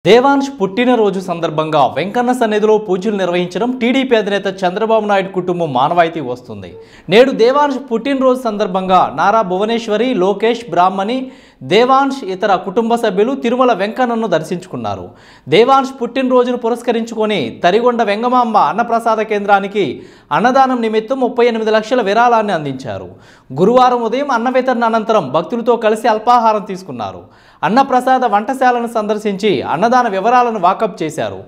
దేవాంశ్ పుట్టినరోజు సందర్భంగా వెంకన్న సన్నిధిలో పూజలు నిర్వహించడం టీడీపీ అధినేత చంద్రబాబు నాయుడు కుటుంబం మానవాయితీ వస్తుంది. నేడు దేవాంశ్ పుట్టినరోజు సందర్భంగా నారా భువనేశ్వరి, లోకేష్, బ్రాహ్మణి, దేవాంశ్ ఇతర కుటుంబ సభ్యులు తిరుమల వెంకన్నను దర్శించుకున్నారు. దేవాంశ్ పుట్టినరోజును పురస్కరించుకొని తరిగొండ వెంగమాంబ అన్నప్రసాద కేంద్రానికి అన్నదానం నిమిత్తం 38 లక్షల విరాళాన్ని అందించారు. గురువారం ఉదయం అన్న వితరణ అనంతరం భక్తులతో కలిసి అల్పాహారం తీసుకున్నారు. అన్నప్రసాద వంటశాలను సందర్శించి అన్నదాన వివరాలను వాకప్ చేశారు.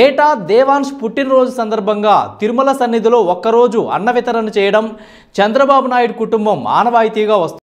ఏటా దేవాంశ్ పుట్టినరోజు సందర్భంగా తిరుమల సన్నిధిలో ఒక్కరోజు అన్న వితరణ చేయడం చంద్రబాబు నాయుడు కుటుంబం ఆనవాయితీగా వస్తుంది.